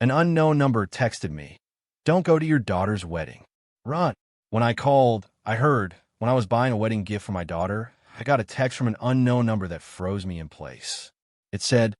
An unknown number texted me, "Don't go to your daughter's wedding. Run." When I called, I heard, when I was buying a wedding gift for my daughter, I got a text from an unknown number that froze me in place. It said,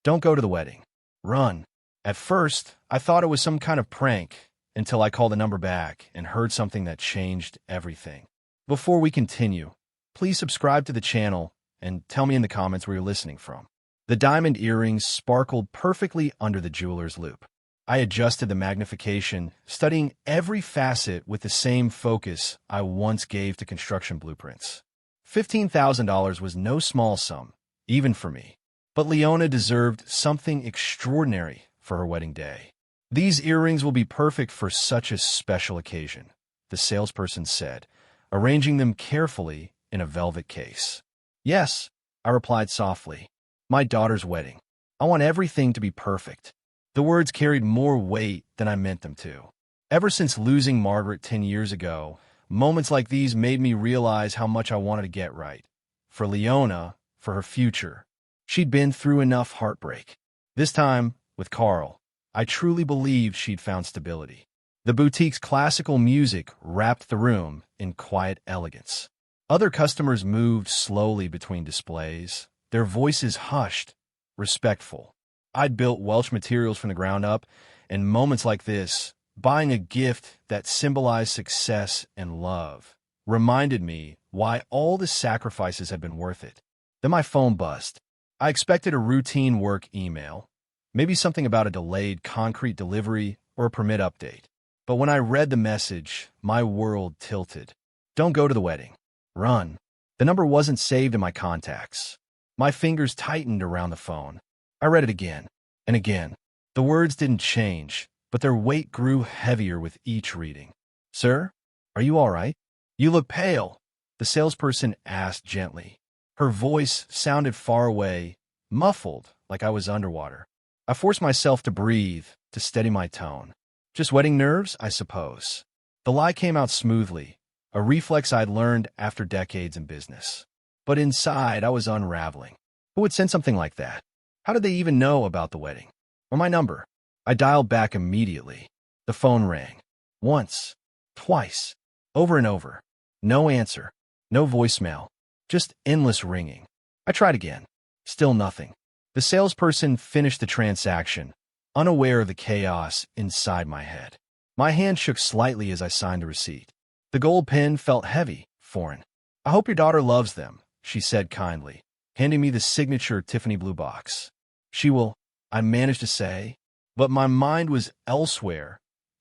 "Don't go to the wedding. Run." At first, I thought it was some kind of prank until I called the number back and heard something that changed everything. Before we continue, please subscribe to the channel and tell me in the comments where you're listening from. The diamond earrings sparkled perfectly under the jeweler's loupe. I adjusted the magnification, studying every facet with the same focus I once gave to construction blueprints. $15,000 was no small sum, even for me. But Leona deserved something extraordinary for her wedding day. "These earrings will be perfect for such a special occasion," the salesperson said, arranging them carefully in a velvet case. "Yes," I replied softly. "My daughter's wedding. I want everything to be perfect." The words carried more weight than I meant them to. Ever since losing Margaret 10 years ago, moments like these made me realize how much I wanted to get right. For Leona, for her future. She'd been through enough heartbreak. This time, with Carl, I truly believed she'd found stability. The boutique's classical music wrapped the room in quiet elegance. Other customers moved slowly between displays, their voices hushed, respectful. I'd built Welsh materials from the ground up, and moments like this, buying a gift that symbolized success and love, reminded me why all the sacrifices had been worth it. Then my phone buzzed. I expected a routine work email, maybe something about a delayed concrete delivery or a permit update. But when I read the message, my world tilted. "Don't go to the wedding. Run." The number wasn't saved in my contacts. My fingers tightened around the phone. I read it again and again. The words didn't change, but their weight grew heavier with each reading. "Sir, are you all right? You look pale," the salesperson asked gently. Her voice sounded far away, muffled, like I was underwater. I forced myself to breathe, to steady my tone. "Just wedding nerves, I suppose." The lie came out smoothly, a reflex I'd learned after decades in business. But inside, I was unraveling. Who would send something like that? How did they even know about the wedding? Or my number? I dialed back immediately. The phone rang. Once. Twice. Over and over. No answer. No voicemail. Just endless ringing. I tried again. Still nothing. The salesperson finished the transaction, unaware of the chaos inside my head. My hand shook slightly as I signed the receipt. The gold pen felt heavy, foreign. "I hope your daughter loves them," she said kindly, handing me the signature Tiffany blue box. "She will," I managed to say, but my mind was elsewhere,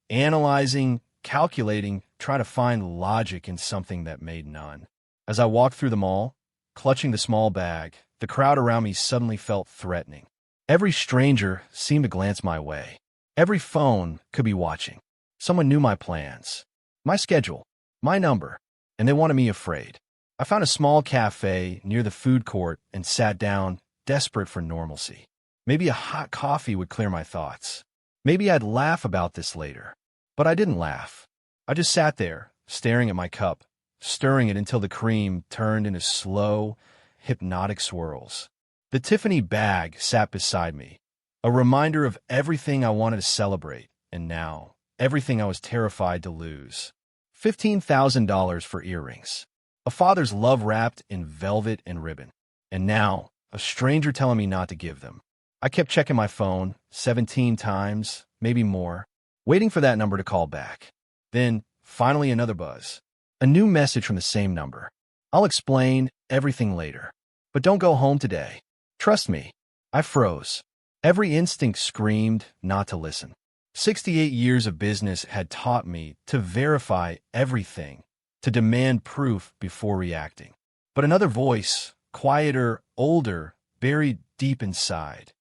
analyzing, calculating, trying to find logic in something that made none. As I walked through the mall, clutching the small bag, the crowd around me suddenly felt threatening. Every stranger seemed to glance my way. Every phone could be watching. Someone knew my plans, my schedule, my number, and they wanted me afraid. I found a small cafe near the food court and sat down, desperate for normalcy. Maybe a hot coffee would clear my thoughts. Maybe I'd laugh about this later. But I didn't laugh. I just sat there, staring at my cup, stirring it until the cream turned into slow, hypnotic swirls. The Tiffany bag sat beside me, a reminder of everything I wanted to celebrate, and now, everything I was terrified to lose. $15,000 for earrings. A father's love wrapped in velvet and ribbon. And now, a stranger telling me not to give them. I kept checking my phone 17 times, maybe more, waiting for that number to call back. Then, finally another buzz. A new message from the same number. "I'll explain everything later. But don't go home today. Trust me." I froze. Every instinct screamed not to listen. 68 years of business had taught me to verify everything, to demand proof before reacting. But another voice, quieter, older, buried deep inside,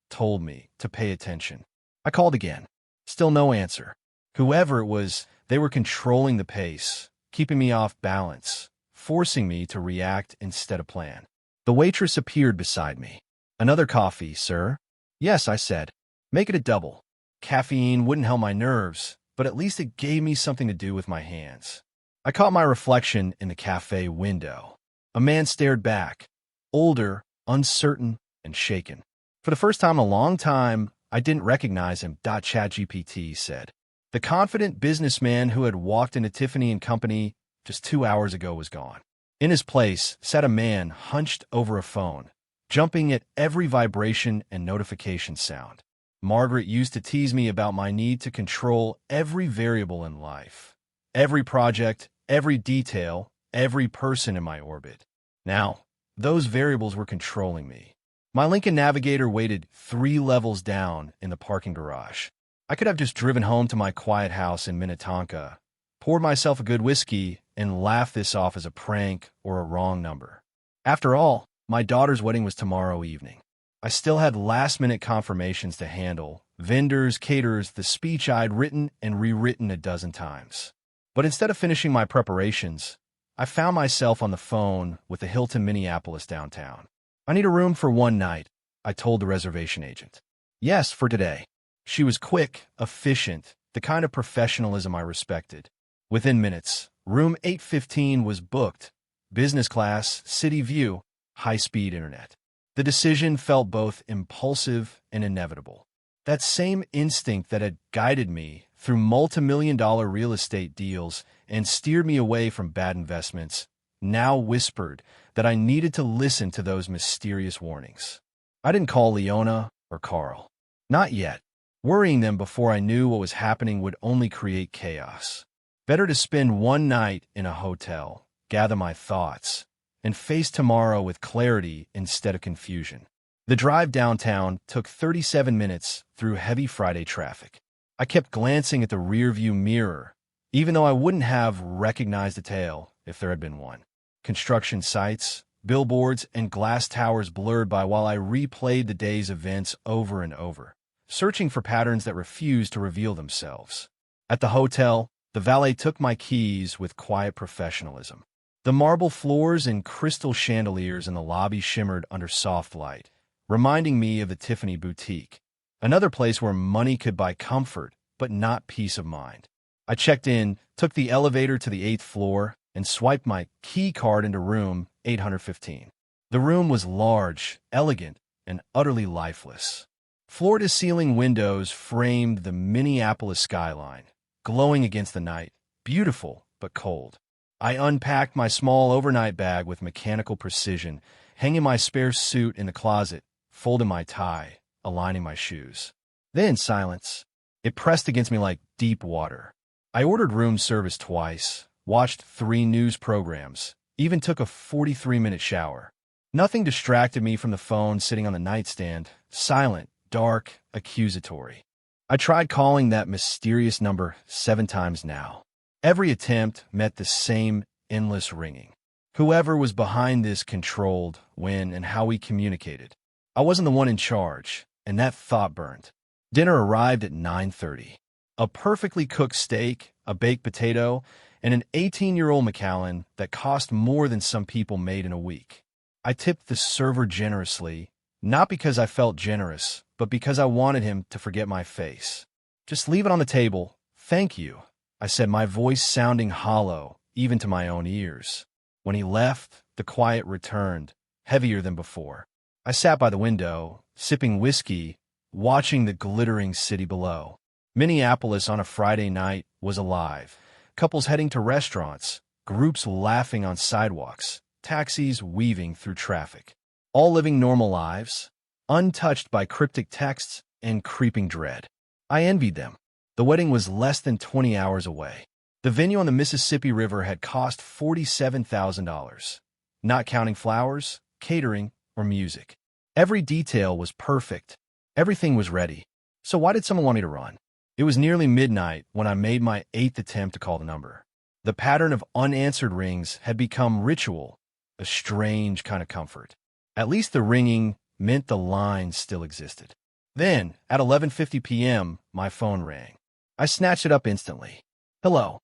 told me to pay attention. I called again. Still no answer. Whoever it was, they were controlling the pace, keeping me off balance, forcing me to react instead of plan. The waitress appeared beside me. "Another coffee, sir?" "Yes," I said. "Make it a double." Caffeine wouldn't help my nerves, but at least it gave me something to do with my hands. I caught my reflection in the cafe window. A man stared back, older, uncertain, and shaken. For the first time in a long time, I didn't recognize him, ChatGPT said. The confident businessman who had walked into Tiffany and Company just 2 hours ago was gone. In his place sat a man hunched over a phone, jumping at every vibration and notification sound. Margaret used to tease me about my need to control every variable in life, every project, every detail, every person in my orbit. Now, those variables were controlling me. My Lincoln Navigator waited 3 levels down in the parking garage. I could have just driven home to my quiet house in Minnetonka, poured myself a good whiskey, and laughed this off as a prank or a wrong number. After all, my daughter's wedding was tomorrow evening. I still had last-minute confirmations to handle, vendors, caterers, the speech I'd written and rewritten a dozen times. But instead of finishing my preparations, I found myself on the phone with the Hilton Minneapolis downtown. I need a room for one night, I told the reservation agent. Yes, for today. She was quick, efficient, the kind of professionalism I respected. Within minutes, room 815 was booked. Business class, city view, high-speed internet. The decision felt both impulsive and inevitable. That same instinct that had guided me through multi-million-dollar real estate deals and steered me away from bad investments now whispered that I needed to listen to those mysterious warnings. I didn't call Leona or Carl. Not yet. Worrying them before I knew what was happening would only create chaos. Better to spend one night in a hotel, gather my thoughts, and face tomorrow with clarity instead of confusion. The drive downtown took 37 minutes through heavy Friday traffic. I kept glancing at the rearview mirror, even though I wouldn't have recognized a tail if there had been one. Construction sites, billboards, and glass towers blurred by while I replayed the day's events over and over, searching for patterns that refused to reveal themselves. At the hotel, the valet took my keys with quiet professionalism. The marble floors and crystal chandeliers in the lobby shimmered under soft light, reminding me of the Tiffany boutique, another place where money could buy comfort, but not peace of mind. I checked in, took the elevator to the 8th floor, and swiped my key card into room 815. The room was large, elegant, and utterly lifeless. Floor-to-ceiling windows framed the Minneapolis skyline, glowing against the night, beautiful but cold. I unpacked my small overnight bag with mechanical precision, hanging my spare suit in the closet, folding my tie, aligning my shoes. Then silence. It pressed against me like deep water. I ordered room service twice, watched 3 news programs, even took a 43-minute shower. Nothing distracted me from the phone sitting on the nightstand, silent, dark, accusatory. I tried calling that mysterious number 7 times now. Every attempt met the same endless ringing. Whoever was behind this controlled when and how we communicated. I wasn't the one in charge, and that thought burned. Dinner arrived at 9:30. A perfectly cooked steak, a baked potato, and an 18-year-old Macallan that cost more than some people made in a week. I tipped the server generously, not because I felt generous, but because I wanted him to forget my face. Just leave it on the table. Thank you, I said, my voice sounding hollow, even to my own ears. When he left, the quiet returned, heavier than before. I sat by the window, sipping whiskey, watching the glittering city below. Minneapolis on a Friday night was alive. Couples heading to restaurants, groups laughing on sidewalks, taxis weaving through traffic. All living normal lives, untouched by cryptic texts and creeping dread. I envied them. The wedding was less than 20 hours away. The venue on the Mississippi River had cost $47,000, not counting flowers, catering, or music. Every detail was perfect. Everything was ready. So why did someone want me to run? It was nearly midnight when I made my 8th attempt to call the number. The pattern of unanswered rings had become ritual, a strange kind of comfort. At least the ringing meant the line still existed. Then, at 11:50 p.m., my phone rang. I snatched it up instantly. "Hello,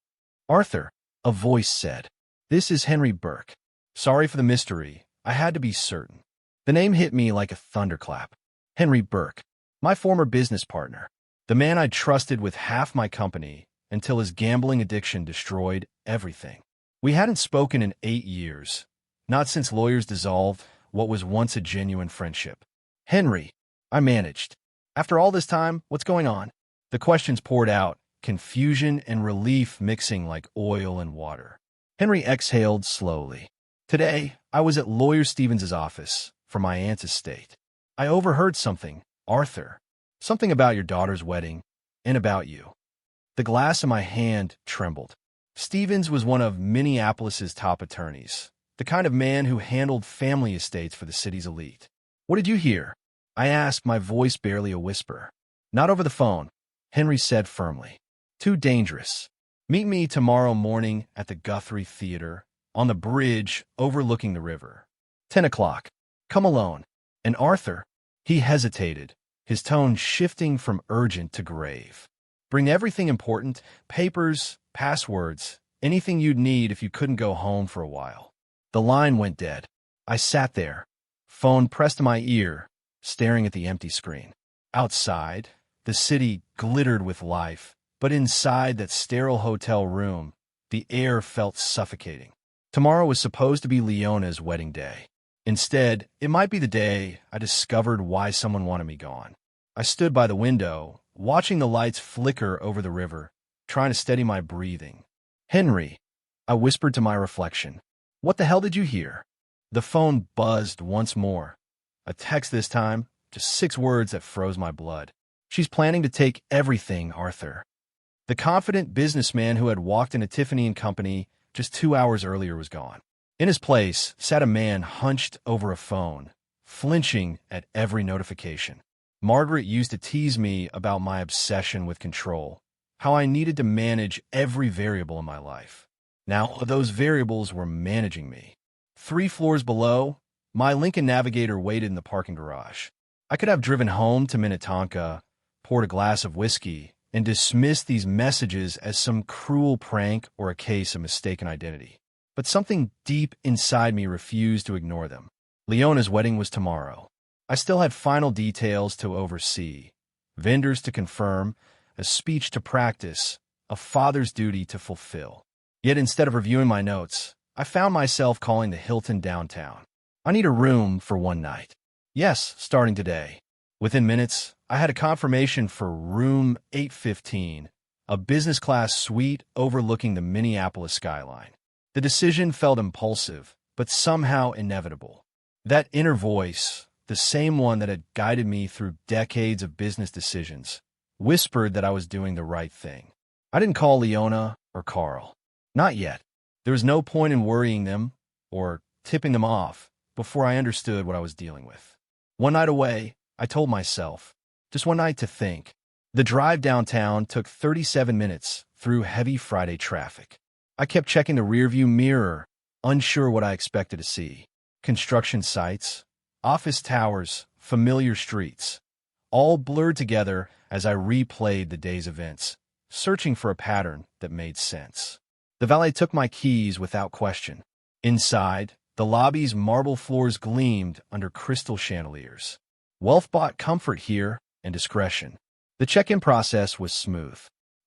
Arthur," a voice said. "This is Henry Burke. Sorry for the mystery. I had to be certain." The name hit me like a thunderclap. Henry Burke, my former business partner. The man I'd trusted with half my company until his gambling addiction destroyed everything. We hadn't spoken in 8 years, not since lawyers dissolved what was once a genuine friendship. "Henry," I managed. After all this time, what's going on? The questions poured out, confusion and relief mixing like oil and water. Henry exhaled slowly. Today, I was at Lawyer Stevens's office for my aunt's estate. I overheard something, Arthur. Something about your daughter's wedding, and about you. The glass in my hand trembled. Stevens was one of Minneapolis's top attorneys, the kind of man who handled family estates for the city's elite. What did you hear? I asked, my voice barely a whisper. Not over the phone, Henry said firmly. Too dangerous. Meet me tomorrow morning at the Guthrie Theater, on the bridge overlooking the river. 10 o'clock. Come alone. And Arthur? He hesitated, his tone shifting from urgent to grave. Bring everything important, papers, passwords, anything you'd need if you couldn't go home for a while. The line went dead. I sat there, phone pressed to my ear, staring at the empty screen. Outside, the city glittered with life, but inside that sterile hotel room, the air felt suffocating. Tomorrow was supposed to be Leona's wedding day. Instead, it might be the day I discovered why someone wanted me gone. I stood by the window, watching the lights flicker over the river, trying to steady my breathing. Henry, I whispered to my reflection. What the hell did you hear? The phone buzzed once more. A text this time, just 6 words that froze my blood. She's planning to take everything, Arthur. The confident businessman who had walked into Tiffany & Company just 2 hours earlier was gone. In his place sat a man hunched over a phone, flinching at every notification. Margaret used to tease me about my obsession with control, how I needed to manage every variable in my life. Now, those variables were managing me. 3 floors below, my Lincoln Navigator waited in the parking garage. I could have driven home to Minnetonka, poured a glass of whiskey, and dismissed these messages as some cruel prank or a case of mistaken identity. But something deep inside me refused to ignore them. Leona's wedding was tomorrow. I still had final details to oversee, vendors to confirm, a speech to practice, a father's duty to fulfill. Yet instead of reviewing my notes, I found myself calling the Hilton downtown. I need a room for one night. Yes, starting today. Within minutes, I had a confirmation for room 815, a business-class suite overlooking the Minneapolis skyline. The decision felt impulsive, but somehow inevitable. That inner voice, the same one that had guided me through decades of business decisions, whispered that I was doing the right thing. I didn't call Leona or Carl. Not yet. There was no point in worrying them or tipping them off before I understood what I was dealing with. One night away, I told myself, just one night to think. The drive downtown took 37 minutes through heavy Friday traffic. I kept checking the rearview mirror, unsure what I expected to see. Construction sites, office towers, familiar streets, all blurred together as I replayed the day's events, searching for a pattern that made sense. The valet took my keys without question. Inside, the lobby's marble floors gleamed under crystal chandeliers. Wealth bought comfort here and discretion. The check-in process was smooth.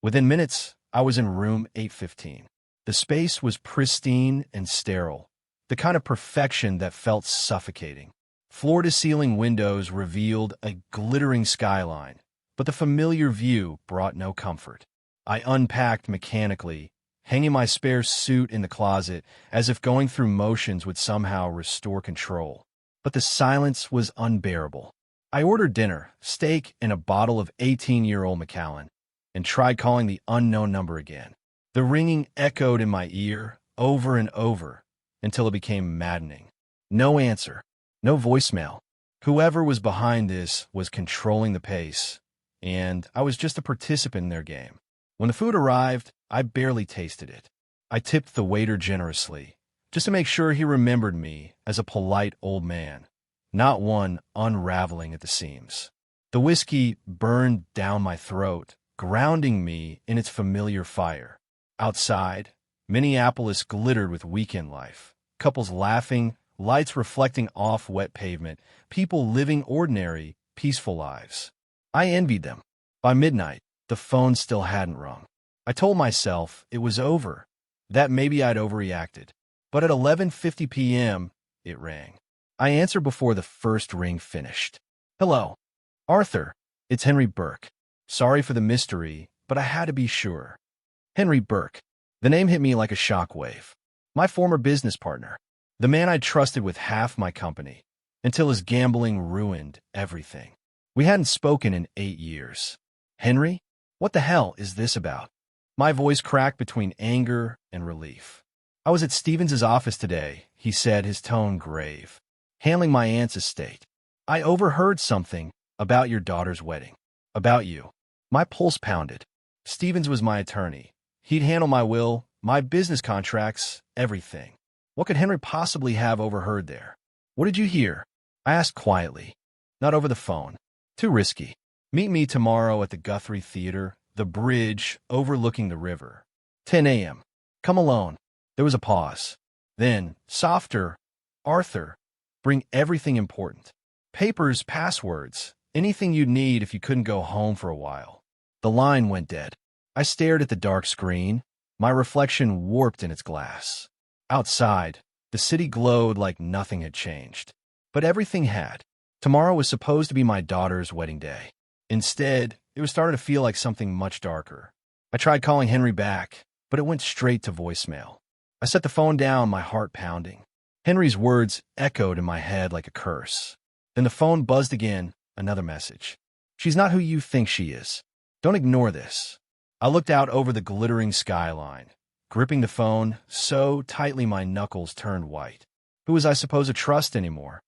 Within minutes, I was in room 815. The space was pristine and sterile, the kind of perfection that felt suffocating. Floor-to-ceiling windows revealed a glittering skyline, but the familiar view brought no comfort. I unpacked mechanically, hanging my spare suit in the closet as if going through motions would somehow restore control. But the silence was unbearable. I ordered dinner, steak, and a bottle of 18-year-old Macallan, and tried calling the unknown number again. The ringing echoed in my ear over and over until it became maddening. No answer, no voicemail. Whoever was behind this was controlling the pace, and I was just a participant in their game. When the food arrived, I barely tasted it. I tipped the waiter generously, just to make sure he remembered me as a polite old man, not one unraveling at the seams. The whiskey burned down my throat, grounding me in its familiar fire. Outside, Minneapolis glittered with weekend life. Couples laughing, lights reflecting off wet pavement, people living ordinary, peaceful lives. I envied them. By midnight, the phone still hadn't rung. I told myself it was over, that maybe I'd overreacted. But at 11:50 p.m., it rang. I answered before the first ring finished. Hello. Arthur. It's Henry Burke. Sorry for the mystery, but I had to be sure. Henry Burke. The name hit me like a shockwave. My former business partner. The man I'd trusted with half my company, until his gambling ruined everything. We hadn't spoken in 8 years. Henry? What the hell is this about? My voice cracked between anger and relief. I was at Stevens's office today, he said, his tone grave, handling my aunt's estate. I overheard something about your daughter's wedding. About you. My pulse pounded. Stevens was my attorney. He'd handle my will, my business contracts, everything. What could Henry possibly have overheard there? What did you hear? I asked quietly. Not over the phone. Too risky. Meet me tomorrow at the Guthrie Theater, the bridge overlooking the river. 10 a.m. Come alone. There was a pause. Then, softer, Arthur, bring everything important. Papers, passwords, anything you'd need if you couldn't go home for a while. The line went dead. I stared at the dark screen, my reflection warped in its glass. Outside, the city glowed like nothing had changed. But everything had. Tomorrow was supposed to be my daughter's wedding day. Instead, it was starting to feel like something much darker. I tried calling Henry back, but it went straight to voicemail. I set the phone down, my heart pounding. Henry's words echoed in my head like a curse. Then the phone buzzed again, another message. She's not who you think she is. Don't ignore this. I looked out over the glittering skyline, gripping the phone so tightly my knuckles turned white. Who was I supposed to trust anymore?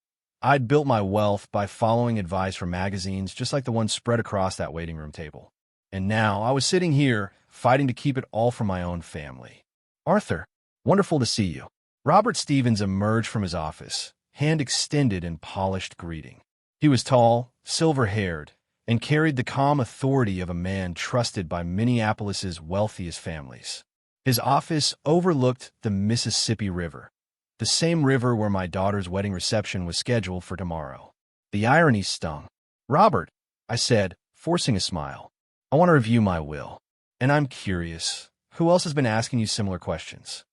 I'd built my wealth by following advice from magazines just like the one spread across that waiting room table. And now I was sitting here, fighting to keep it all from my own family. Arthur, wonderful to see you. Robert Stevens emerged from his office, hand extended in polished greeting. He was tall, silver-haired, and carried the calm authority of a man trusted by Minneapolis's wealthiest families. His office overlooked the Mississippi River, the same river where my daughter's wedding reception was scheduled for tomorrow. The irony stung. Robert, I said, forcing a smile, I want to review my will. And I'm curious, who else has been asking you similar questions?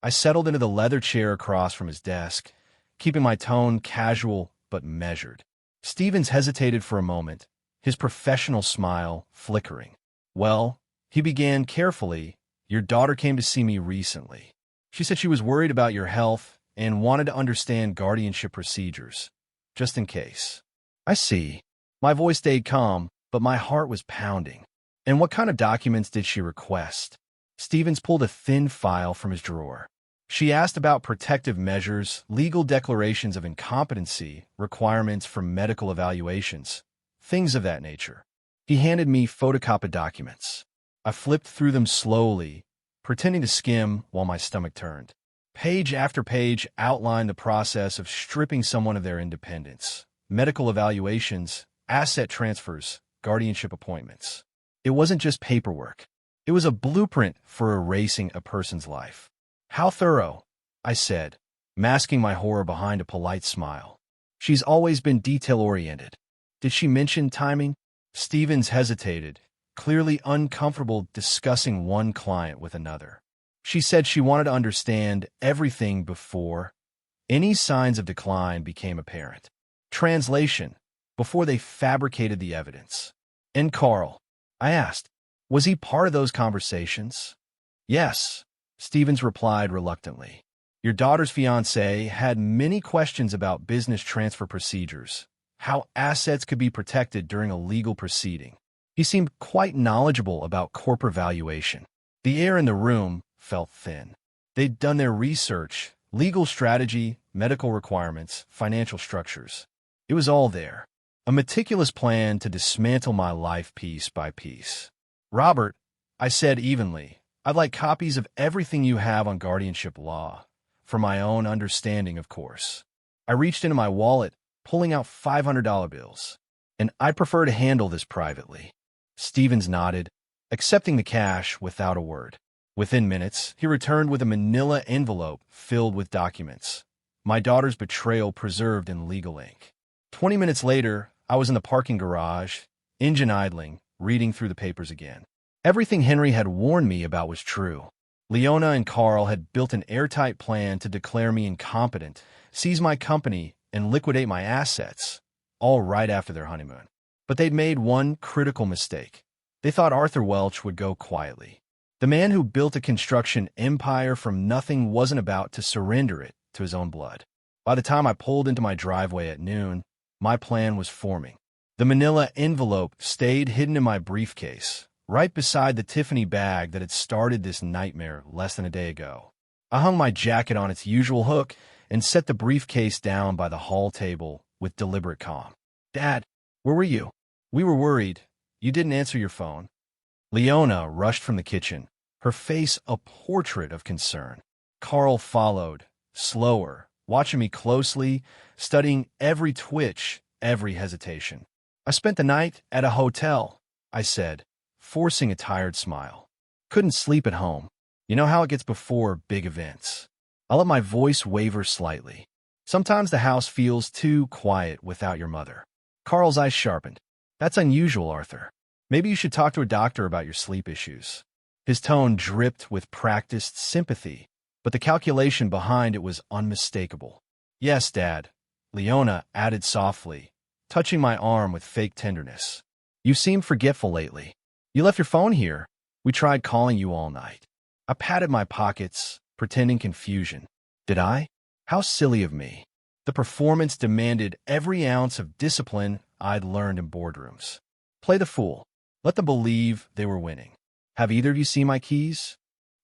I settled into the leather chair across from his desk, keeping my tone casual but measured. Stevens hesitated for a moment, his professional smile flickering. Well, he began carefully, your daughter came to see me recently. She said she was worried about your health and wanted to understand guardianship procedures, just in case. I see. My voice stayed calm, but my heart was pounding. And what kind of documents did she request? Stevens pulled a thin file from his drawer. She asked about protective measures, legal declarations of incompetency, requirements for medical evaluations, things of that nature. He handed me photocopied documents. I flipped through them slowly, pretending to skim while my stomach turned. Page after page outlined the process of stripping someone of their independence, medical evaluations, asset transfers, guardianship appointments. It wasn't just paperwork. It was a blueprint for erasing a person's life. How thorough, I said, masking my horror behind a polite smile. She's always been detail-oriented. Did she mention timing? Stevens hesitated, clearly uncomfortable discussing one client with another. She said she wanted to understand everything before any signs of decline became apparent. Translation, before they fabricated the evidence. And Carl, I asked, was he part of those conversations? Yes, Stevens replied reluctantly. Your daughter's fiancé had many questions about business transfer procedures, how assets could be protected during a legal proceeding. He seemed quite knowledgeable about corporate valuation. The air in the room felt thin. They'd done their research, legal strategy, medical requirements, financial structures. It was all there. A meticulous plan to dismantle my life piece by piece. Robert, I said evenly, I'd like copies of everything you have on guardianship law, for my own understanding, of course. I reached into my wallet, pulling out $500 bills. And I'd prefer to handle this privately. Stevens nodded, accepting the cash without a word. Within minutes, he returned with a manila envelope filled with documents. My daughter's betrayal preserved in legal ink. 20 minutes later, I was in the parking garage, engine idling, reading through the papers again. Everything Henry had warned me about was true. Leona and Carl had built an airtight plan to declare me incompetent, seize my company, and liquidate my assets, all right after their honeymoon. But they'd made one critical mistake. They thought Arthur Welch would go quietly. The man who built a construction empire from nothing wasn't about to surrender it to his own blood. By the time I pulled into my driveway at noon, my plan was forming. The manila envelope stayed hidden in my briefcase, right beside the Tiffany bag that had started this nightmare less than a day ago. I hung my jacket on its usual hook and set the briefcase down by the hall table with deliberate calm. "Dad, where were you? We were worried. You didn't answer your phone." Leona rushed from the kitchen, her face a portrait of concern. Carl followed, slower, watching me closely, studying every twitch, every hesitation. "I spent the night at a hotel," I said, forcing a tired smile. "Couldn't sleep at home. You know how it gets before big events." I let my voice waver slightly. "Sometimes the house feels too quiet without your mother." Carl's eyes sharpened. "That's unusual, Arthur. Maybe you should talk to a doctor about your sleep issues." His tone dripped with practiced sympathy, but the calculation behind it was unmistakable. "Yes, Dad," Leona added softly, touching my arm with fake tenderness. "You seem forgetful lately. You left your phone here. We tried calling you all night." I patted my pockets, pretending confusion. Did I? How silly of me. The performance demanded every ounce of discipline I'd learned in boardrooms. Play the fool. Let them believe they were winning. "Have either of you seen my keys?"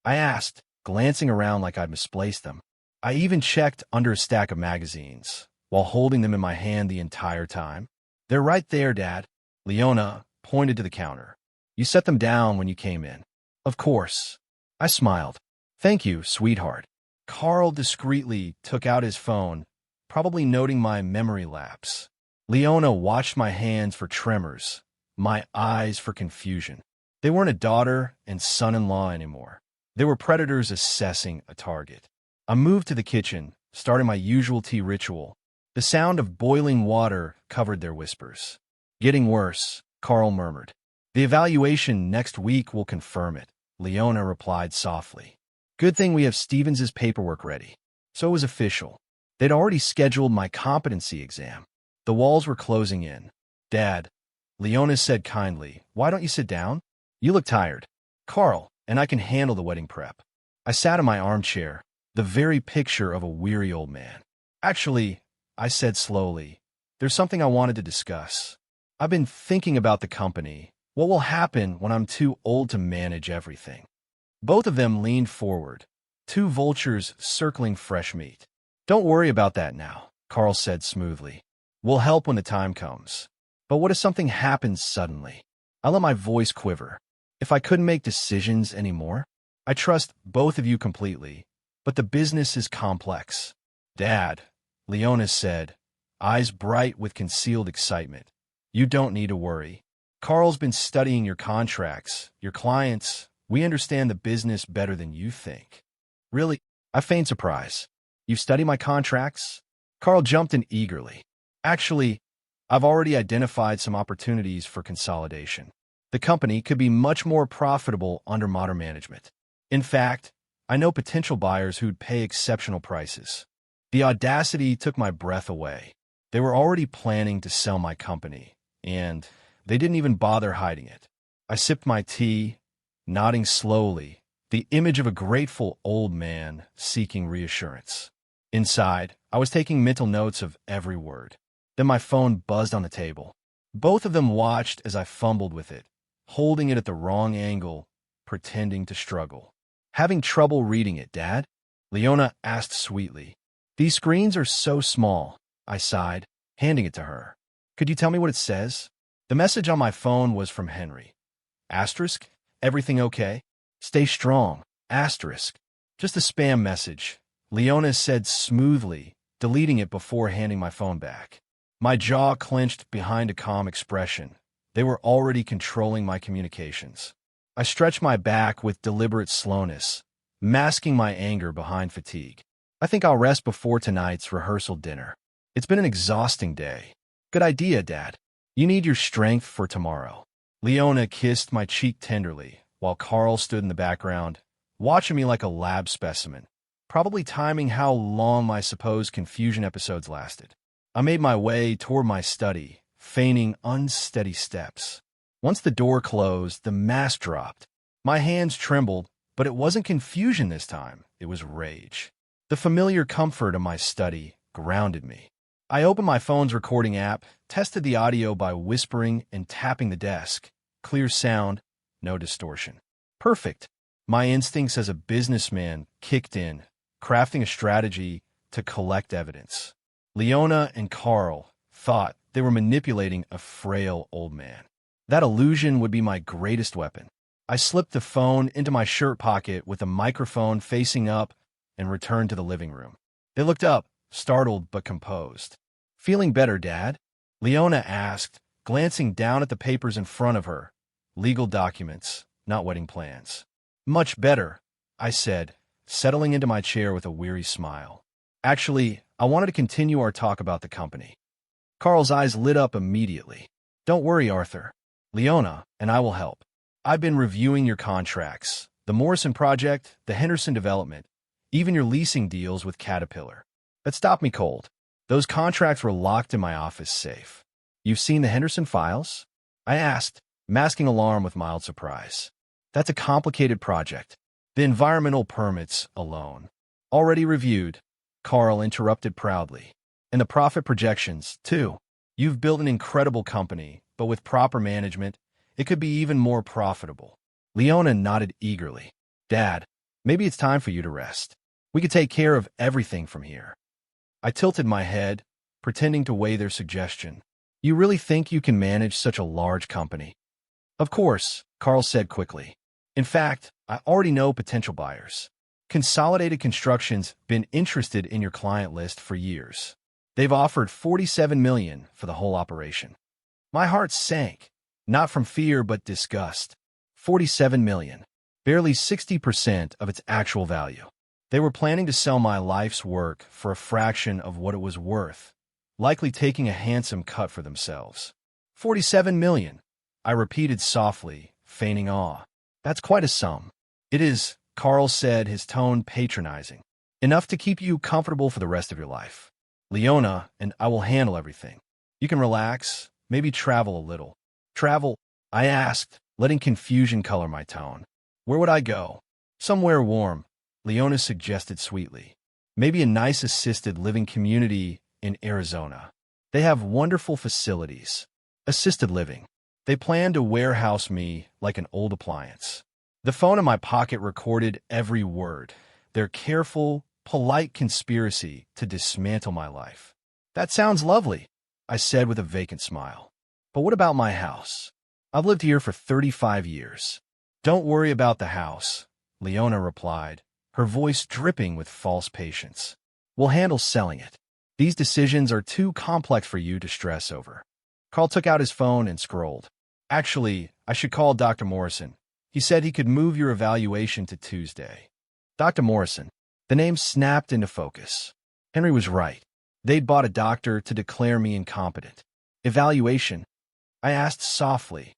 I asked, glancing around like I'd misplaced them. I even checked under a stack of magazines, while holding them in my hand the entire time. "They're right there, Dad." Leona pointed to the counter. "You set them down when you came in." "Of course." I smiled. "Thank you, sweetheart." Carl discreetly took out his phone, probably noting my memory lapse. Leona watched my hands for tremors, my eyes for confusion. They weren't a daughter and son-in-law anymore. They were predators assessing a target. I moved to the kitchen, starting my usual tea ritual. The sound of boiling water covered their whispers. "Getting worse," Carl murmured. "The evaluation next week will confirm it," Leona replied softly. "Good thing we have Stevens's paperwork ready." So it was official. They'd already scheduled my competency exam. The walls were closing in. "Dad," Leona said kindly, "why don't you sit down? You look tired." "Carl, and I can handle the wedding prep." I sat in my armchair, the very picture of a weary old man. "Actually," I said slowly, "there's something I wanted to discuss. I've been thinking about the company. What will happen when I'm too old to manage everything?" Both of them leaned forward, two vultures circling fresh meat. "Don't worry about that now," Carl said smoothly. "We'll help when the time comes." "But what if something happens suddenly?" I let my voice quiver. "If I couldn't make decisions anymore? I trust both of you completely, but the business is complex." "Dad," Leona said, eyes bright with concealed excitement, "you don't need to worry. Carl's been studying your contracts, your clients. We understand the business better than you think." "Really?" I feigned surprise. "You've studied my contracts?" Carl jumped in eagerly. "Actually, I've already identified some opportunities for consolidation. The company could be much more profitable under modern management. In fact, I know potential buyers who'd pay exceptional prices." The audacity took my breath away. They were already planning to sell my company, and they didn't even bother hiding it. I sipped my tea, nodding slowly, the image of a grateful old man seeking reassurance. Inside, I was taking mental notes of every word. Then my phone buzzed on the table. Both of them watched as I fumbled with it, holding it at the wrong angle, pretending to struggle. "Having trouble reading it, Dad?" Leona asked sweetly. "These screens are so small," I sighed, handing it to her. "Could you tell me what it says?" The message on my phone was from Henry. Asterisk, "Everything okay? Stay strong." Asterisk. "Just a spam message," Leona said smoothly, deleting it before handing my phone back. My jaw clenched behind a calm expression. They were already controlling my communications. I stretched my back with deliberate slowness, masking my anger behind fatigue. "I think I'll rest before tonight's rehearsal dinner. It's been an exhausting day." "Good idea, Dad. You need your strength for tomorrow." Leona kissed my cheek tenderly, while Carl stood in the background, watching me like a lab specimen, probably timing how long my supposed confusion episodes lasted. I made my way toward my study, feigning unsteady steps. Once the door closed, the mask dropped. My hands trembled, but it wasn't confusion this time. It was rage. The familiar comfort of my study grounded me. I opened my phone's recording app, tested the audio by whispering and tapping the desk. Clear sound, no distortion. Perfect. My instincts as a businessman kicked in, crafting a strategy to collect evidence. Leona and Carl thought they were manipulating a frail old man. That illusion would be my greatest weapon. I slipped the phone into my shirt pocket with the microphone facing up and returned to the living room. They looked up, startled but composed. "Feeling better, Dad?" Leona asked, glancing down at the papers in front of her. Legal documents, not wedding plans. "Much better," I said, settling into my chair with a weary smile. "Actually, I wanted to continue our talk about the company." Carl's eyes lit up immediately. "Don't worry, Arthur. Leona and I will help. I've been reviewing your contracts, the Morrison project, the Henderson development, even your leasing deals with Caterpillar. That stopped me cold. Those contracts were locked in my office safe." "You've seen the Henderson files?" I asked, masking alarm with mild surprise. "That's a complicated project. The environmental permits alone. Already reviewed," Carl interrupted proudly. "And the profit projections, too. You've built an incredible company, but with proper management, it could be even more profitable." Leona nodded eagerly. "Dad, maybe it's time for you to rest. We could take care of everything from here." I tilted my head, pretending to weigh their suggestion. "You really think you can manage such a large company?" "Of course," Carl said quickly. "In fact, I already know potential buyers. Consolidated Construction's been interested in your client list for years. They've offered $47 million for the whole operation." My heart sank, not from fear but disgust. $47 million, barely 60% of its actual value. They were planning to sell my life's work for a fraction of what it was worth, likely taking a handsome cut for themselves. $47 million, I repeated softly, feigning awe. "That's quite a sum." "It is," Carl said, his tone patronizing. "Enough to keep you comfortable for the rest of your life. Leona and I will handle everything. You can relax, maybe travel a little." "Travel?" I asked, letting confusion color my tone. "Where would I go?" "Somewhere warm," Leona suggested sweetly. "Maybe a nice assisted living community in Arizona. They have wonderful facilities. Assisted living. They plan to warehouse me like an old appliance." The phone in my pocket recorded every word, their careful, polite conspiracy to dismantle my life. "That sounds lovely," I said with a vacant smile. "But what about my house? I've lived here for 35 years. "Don't worry about the house," Leona replied, her voice dripping with false patience. "We'll handle selling it. These decisions are too complex for you to stress over." Carl took out his phone and scrolled. "Actually, I should call Dr. Morrison. He said he could move your evaluation to Tuesday." Dr. Morrison. The name snapped into focus. Henry was right. They'd bought a doctor to declare me incompetent. "Evaluation?" I asked softly.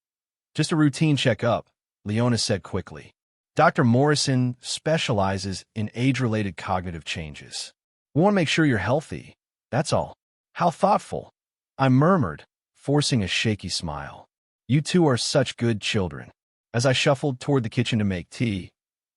"Just a routine checkup," Leona said quickly. "Dr. Morrison specializes in age-related cognitive changes. We want to make sure you're healthy. That's all." "How thoughtful," I murmured, forcing a shaky smile. "You two are such good children." As I shuffled toward the kitchen to make tea,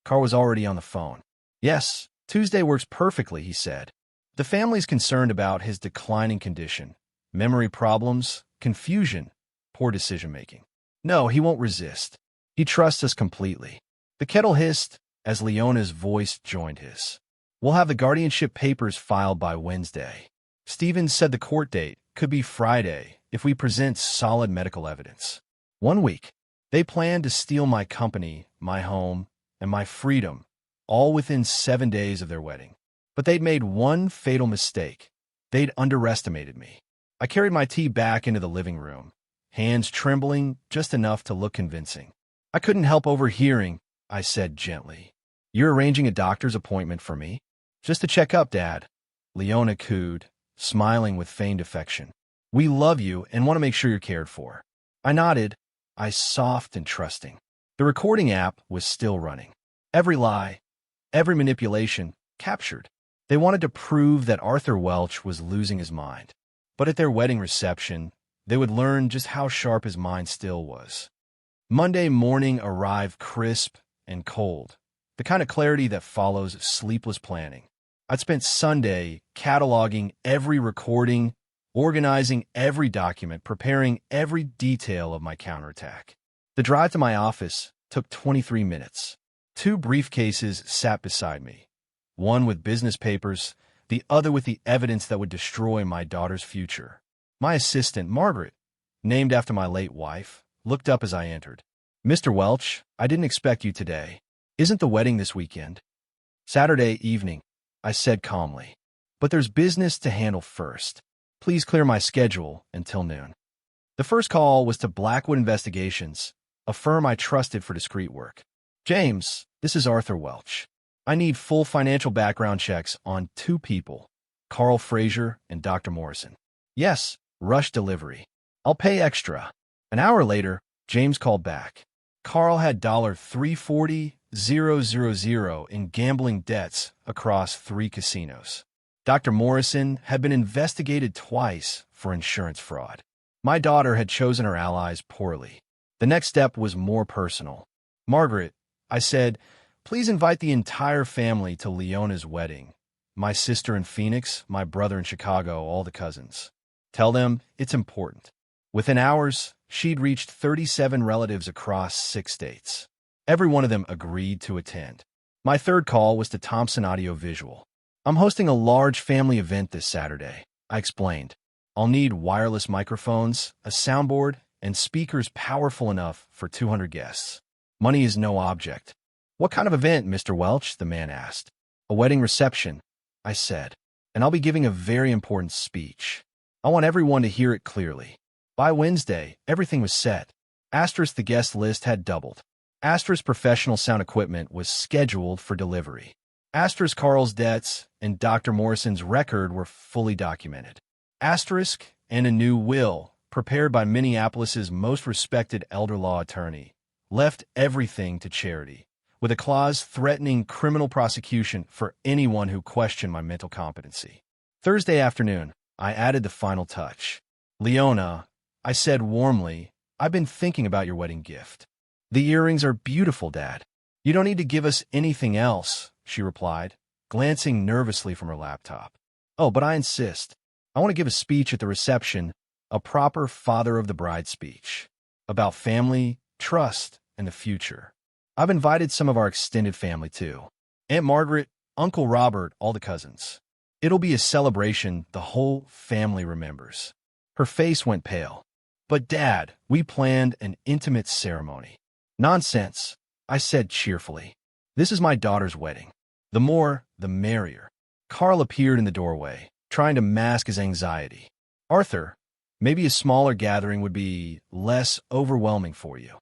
Carl was already on the phone. "Yes, Tuesday works perfectly," he said. "The family's concerned about his declining condition, memory problems, confusion, poor decision-making. No, he won't resist. He trusts us completely." The kettle hissed as Leona's voice joined his. "We'll have the guardianship papers filed by Wednesday. Stevens said the court date could be Friday if we present solid medical evidence. 1 week. They plan to steal my company, my home, and my freedom, all within 7 days of their wedding. But they'd made one fatal mistake. They'd underestimated me." I carried my tea back into the living room, hands trembling just enough to look convincing. "I couldn't help overhearing," I said gently. "You're arranging a doctor's appointment for me?" "Just to check up, Dad," Leona cooed, smiling with feigned affection. "We love you and want to make sure you're cared for." I nodded, eyes soft and trusting. The recording app was still running. Every lie, every manipulation, captured. They wanted to prove that Arthur Welch was losing his mind. But at their wedding reception, they would learn just how sharp his mind still was. Monday morning arrived crisp and cold, the kind of clarity that follows sleepless planning. I'd spent Sunday cataloging every recording, organizing every document, preparing every detail of my counterattack. The drive to my office took 23 minutes. 2 briefcases sat beside me, one with business papers, the other with the evidence that would destroy my daughter's future. My assistant, Margaret, named after my late wife, looked up as I entered. "Mr. Welch, I didn't expect you today. Isn't the wedding this weekend?" "Saturday evening," I said calmly. "But there's business to handle first. Please clear my schedule until noon." The first call was to Blackwood Investigations, a firm I trusted for discreet work. "James, this is Arthur Welch. I need full financial background checks on 2 people, Carl Fraser and Dr. Morrison." "Yes, rush delivery. I'll pay extra." An hour later, James called back. Carl had $340,000 in gambling debts across 3 casinos. Dr. Morrison had been investigated twice for insurance fraud. My daughter had chosen her allies poorly. The next step was more personal. "Margaret," I said, "please invite the entire family to Leona's wedding. My sister in Phoenix, my brother in Chicago, all the cousins. Tell them it's important." Within hours, she'd reached 37 relatives across 6 states. Every one of them agreed to attend. My third call was to Thompson Audio Visual. "I'm hosting a large family event this Saturday," I explained. "I'll need wireless microphones, a soundboard, and speakers powerful enough for 200 guests. Money is no object." "What kind of event, Mr. Welch?" the man asked. "A wedding reception," I said, "and I'll be giving a very important speech. I want everyone to hear it clearly." By Wednesday, everything was set. Asterisk the guest list had doubled. Asterisk professional sound equipment was scheduled for delivery. Asterisk Carl's debts and Dr. Morrison's record were fully documented. Asterisk and a new will, prepared by Minneapolis's most respected elder law attorney, left everything to charity, with a clause threatening criminal prosecution for anyone who questioned my mental competency. Thursday afternoon, I added the final touch. "Leona," I said warmly, "I've been thinking about your wedding gift. The earrings are beautiful, Dad. You don't need to give us anything else," she replied, glancing nervously from her laptop. "Oh, but I insist. I want to give a speech at the reception, a proper father of the bride speech, about family, trust, and the future. I've invited some of our extended family, too. Aunt Margaret, Uncle Robert, all the cousins. It'll be a celebration the whole family remembers." Her face went pale. "But Dad, we planned an intimate ceremony." "Nonsense," I said cheerfully. "This is my daughter's wedding. The more, the merrier." Carl appeared in the doorway, trying to mask his anxiety. "Arthur, maybe a smaller gathering would be less overwhelming for you."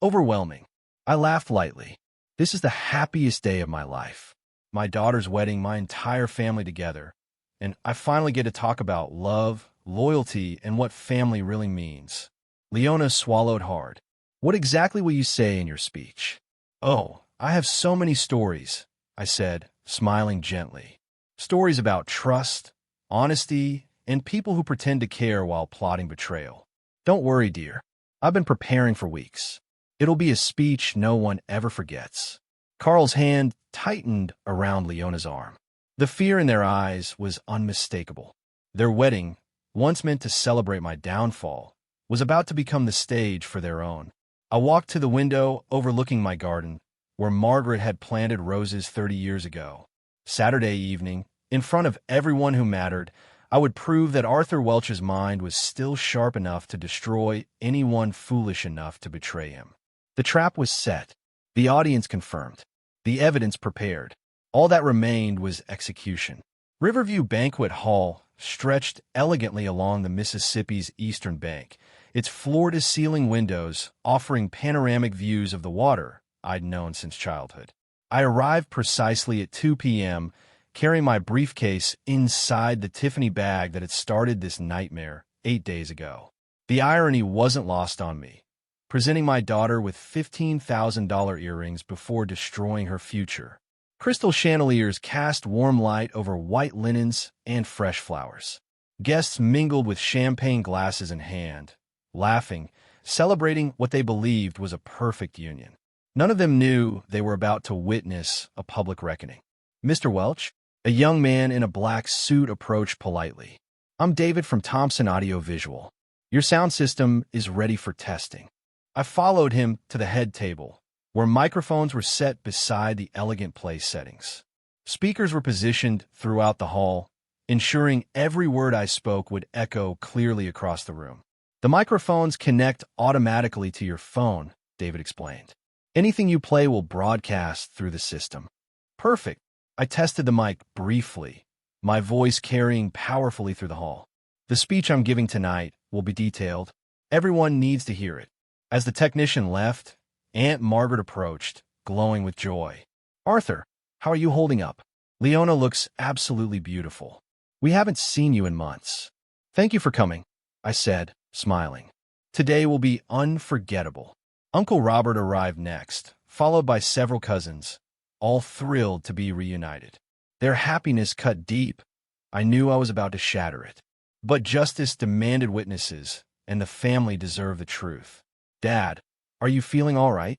"Overwhelming." I laughed lightly. "This is the happiest day of my life. My daughter's wedding, my entire family together, and I finally get to talk about love, loyalty, and what family really means." Leona swallowed hard. "What exactly will you say in your speech?" "Oh, I have so many stories," I said, smiling gently. "Stories about trust, honesty, and people who pretend to care while plotting betrayal. Don't worry, dear. I've been preparing for weeks. It'll be a speech no one ever forgets." Carl's hand tightened around Leona's arm. The fear in their eyes was unmistakable. Their wedding, once meant to celebrate my downfall, was about to become the stage for their own. I walked to the window overlooking my garden, where Margaret had planted roses 30 years ago. Saturday evening, in front of everyone who mattered, I would prove that Arthur Welch's mind was still sharp enough to destroy anyone foolish enough to betray him. The trap was set. The audience confirmed. The evidence prepared. All that remained was execution. Riverview Banquet Hall stretched elegantly along the Mississippi's eastern bank, its floor-to-ceiling windows offering panoramic views of the water I'd known since childhood. I arrived precisely at 2 p.m., carrying my briefcase inside the Tiffany bag that had started this nightmare 8 days ago. The irony wasn't lost on me, presenting my daughter with $15,000 earrings before destroying her future. Crystal chandeliers cast warm light over white linens and fresh flowers. Guests mingled with champagne glasses in hand, laughing, celebrating what they believed was a perfect union. None of them knew they were about to witness a public reckoning. Mr. Welch, a young man in a black suit, approached politely. I'm David from Thompson Audio Visual. Your sound system is ready for testing. I followed him to the head table, where microphones were set beside the elegant place settings. Speakers were positioned throughout the hall, ensuring every word I spoke would echo clearly across the room. The microphones connect automatically to your phone, David explained. Anything you play will broadcast through the system. Perfect. I tested the mic briefly, my voice carrying powerfully through the hall. The speech I'm giving tonight will be detailed. Everyone needs to hear it. As the technician left, Aunt Margaret approached, glowing with joy. Arthur, how are you holding up? Leona looks absolutely beautiful. We haven't seen you in months. Thank you for coming, I said, smiling. Today will be unforgettable. Uncle Robert arrived next, followed by several cousins, all thrilled to be reunited. Their happiness cut deep. I knew I was about to shatter it. But justice demanded witnesses, and the family deserved the truth. Dad, are you feeling all right?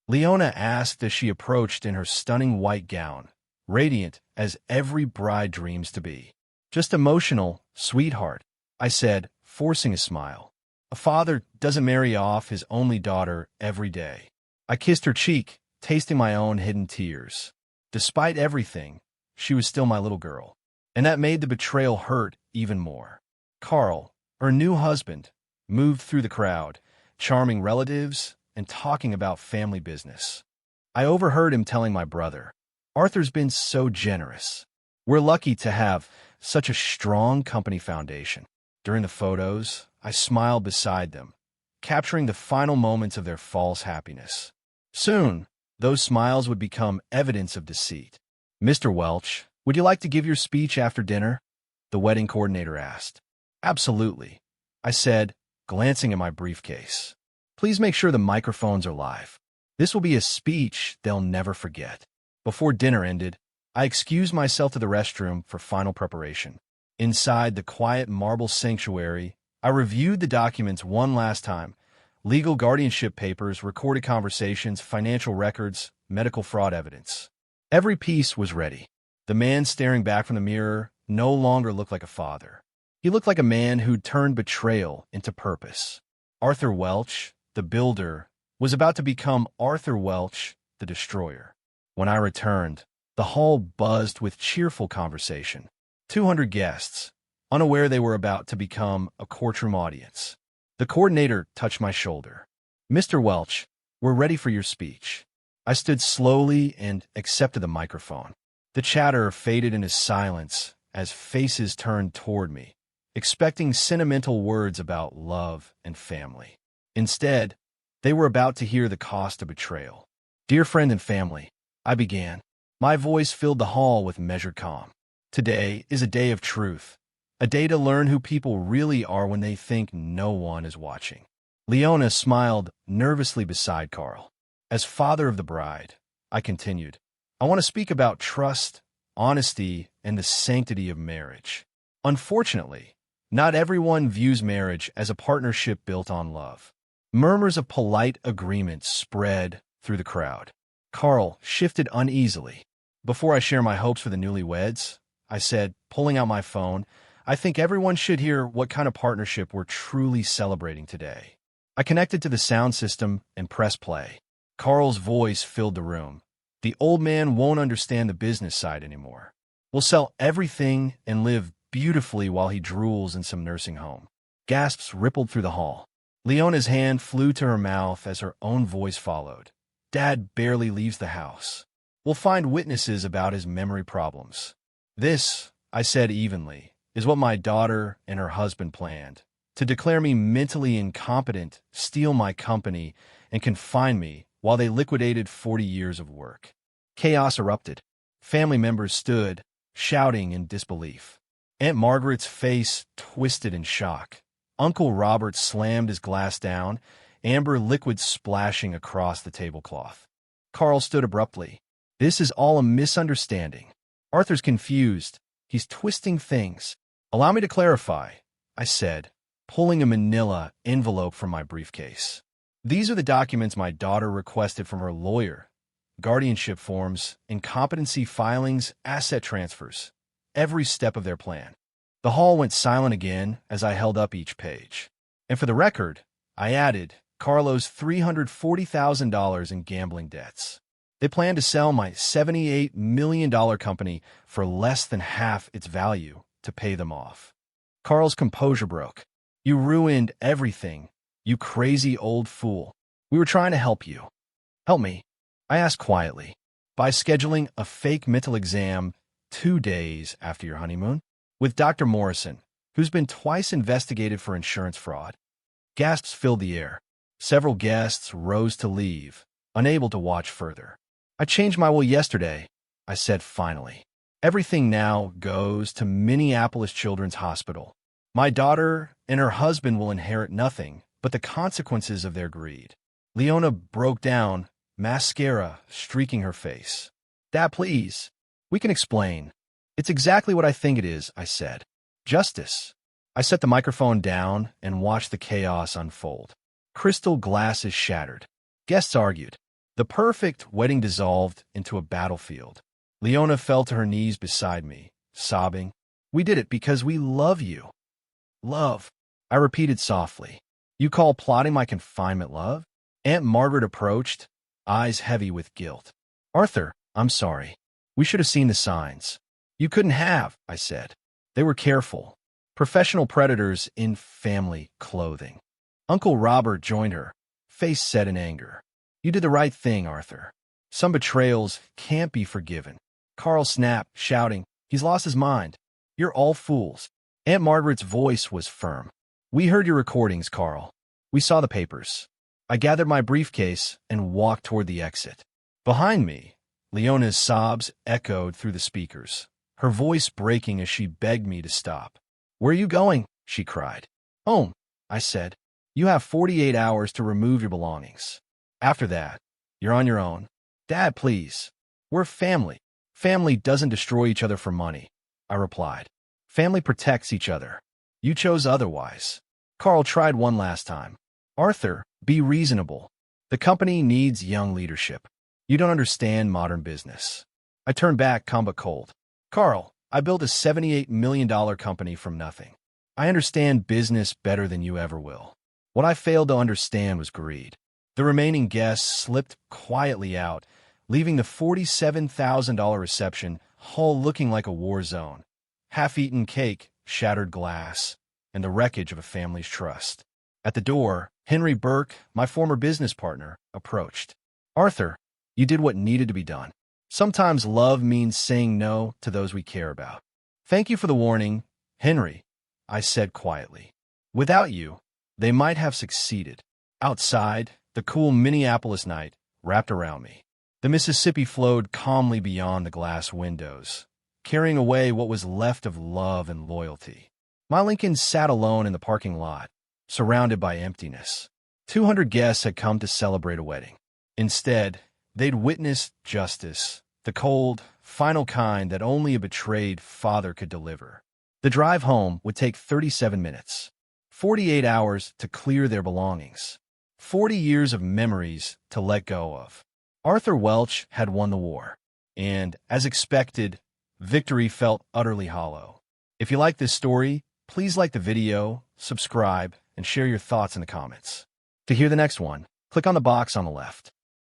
Leona asked as she approached in her stunning white gown, radiant as every bride dreams to be. Just emotional, sweetheart, I said, forcing a smile. A father doesn't marry off his only daughter every day. I kissed her cheek, tasting my own hidden tears. Despite everything, she was still my little girl. And that made the betrayal hurt even more. Carl, her new husband, moved through the crowd, charming relatives and talking about family business. I overheard him telling my brother, Arthur's been so generous. We're lucky to have such a strong company foundation. During the photos, I smiled beside them, capturing the final moments of their false happiness. Soon, those smiles would become evidence of deceit. Mr. Welch, would you like to give your speech after dinner? The wedding coordinator asked. Absolutely, I said, glancing at my briefcase. Please make sure the microphones are live. This will be a speech they'll never forget. Before dinner ended, I excused myself to the restroom for final preparation. Inside the quiet marble sanctuary, I reviewed the documents one last time: legal guardianship papers, recorded conversations, financial records, medical fraud evidence. Every piece was ready. The man staring back from the mirror no longer looked like a father. He looked like a man who'd turned betrayal into purpose. Arthur Welch, the builder, was about to become Arthur Welch, the destroyer. When I returned, the hall buzzed with cheerful conversation. 200 guests, unaware they were about to become a courtroom audience. The coordinator touched my shoulder. Mr. Welch, we're ready for your speech. I stood slowly and accepted the microphone. The chatter faded into silence as faces turned toward me, expecting sentimental words about love and family. Instead, they were about to hear the cost of betrayal. Dear friend and family, I began. My voice filled the hall with measured calm. Today is a day of truth, a day to learn who people really are when they think no one is watching. Leona smiled nervously beside Carl. As father of the bride, I continued, I want to speak about trust, honesty, and the sanctity of marriage. Unfortunately, not everyone views marriage as a partnership built on love. Murmurs of polite agreement spread through the crowd. Carl shifted uneasily. Before I share my hopes for the newlyweds, I said, pulling out my phone, I think everyone should hear what kind of partnership we're truly celebrating today. I connected to the sound system and pressed play. Carl's voice filled the room. The old man won't understand the business side anymore. We'll sell everything and live beautifully while he drools in some nursing home. Gasps rippled through the hall. Leona's hand flew to her mouth as her own voice followed. Dad barely leaves the house. We'll find witnesses about his memory problems. This, I said evenly, is what my daughter and her husband planned: to declare me mentally incompetent, steal my company, and confine me while they liquidated 40 years of work. Chaos erupted. Family members stood, shouting in disbelief. Aunt Margaret's face twisted in shock. Uncle Robert slammed his glass down, amber liquid splashing across the tablecloth. Carl stood abruptly. This is all a misunderstanding. Arthur's confused. He's twisting things. Allow me to clarify, I said, pulling a manila envelope from my briefcase. These are the documents my daughter requested from her lawyer: guardianship forms, incompetency filings, asset transfers, every step of their plan. The hall went silent again as I held up each page. And for the record, I added Carlo's $340,000 in gambling debts. They planned to sell my $78 million company for less than half its value to pay them off. Carl's composure broke. You ruined everything, you crazy old fool. We were trying to help you. Help me, I asked quietly, by scheduling a fake mental exam 2 days after your honeymoon with Dr. Morrison, who's been twice investigated for insurance fraud. Gasps filled the air. Several guests rose to leave, unable to watch further. I changed my will yesterday, I said finally. Everything now goes to Minneapolis Children's Hospital. My daughter and her husband will inherit nothing but the consequences of their greed. Leona broke down, mascara streaking her face. Dad, please. We can explain. It's exactly what I think it is, I said. Justice. I set the microphone down and watched the chaos unfold. Crystal glasses shattered. Guests argued. The perfect wedding dissolved into a battlefield. Leona fell to her knees beside me, sobbing. We did it because we love you. Love, I repeated softly. You call plotting my confinement love? Aunt Margaret approached, eyes heavy with guilt. Arthur, I'm sorry. We should have seen the signs. You couldn't have, I said. They were careful. Professional predators in family clothing. Uncle Robert joined her, face set in anger. You did the right thing, Arthur. Some betrayals can't be forgiven. Carl snapped, shouting, he's lost his mind. You're all fools. Aunt Margaret's voice was firm. We heard your recordings, Carl. We saw the papers. I gathered my briefcase and walked toward the exit. Behind me, Leona's sobs echoed through the speakers, her voice breaking as she begged me to stop. Where are you going? She cried. Home, I said. You have 48 hours to remove your belongings. After that, you're on your own. Dad, please. We're family. Family doesn't destroy each other for money, I replied. Family protects each other. You chose otherwise. Carl tried one last time. Arthur, be reasonable. The company needs young leadership. You don't understand modern business. I turned back, calm but cold. Carl, I built a $78 million company from nothing. I understand business better than you ever will. What I failed to understand was greed. The remaining guests slipped quietly out, leaving the $47,000 reception hall looking like a war zone. Half-eaten cake, shattered glass, and the wreckage of a family's trust. At the door, Henry Burke, my former business partner, approached. Arthur, you did what needed to be done. Sometimes love means saying no to those we care about. Thank you for the warning, Henry, I said quietly. Without you, they might have succeeded. Outside, the cool Minneapolis night wrapped around me. The Mississippi flowed calmly beyond the glass windows, carrying away what was left of love and loyalty. My Lincoln sat alone in the parking lot, surrounded by emptiness. 200 guests had come to celebrate a wedding. Instead, they'd witnessed justice, the cold, final kind that only a betrayed father could deliver. The drive home would take 37 minutes, 48 hours to clear their belongings, 40 years of memories to let go of. Arthur Welch had won the war, and, as expected, victory felt utterly hollow. If you like this story, please like the video, subscribe, and share your thoughts in the comments. To hear the next one, click on the box on the left.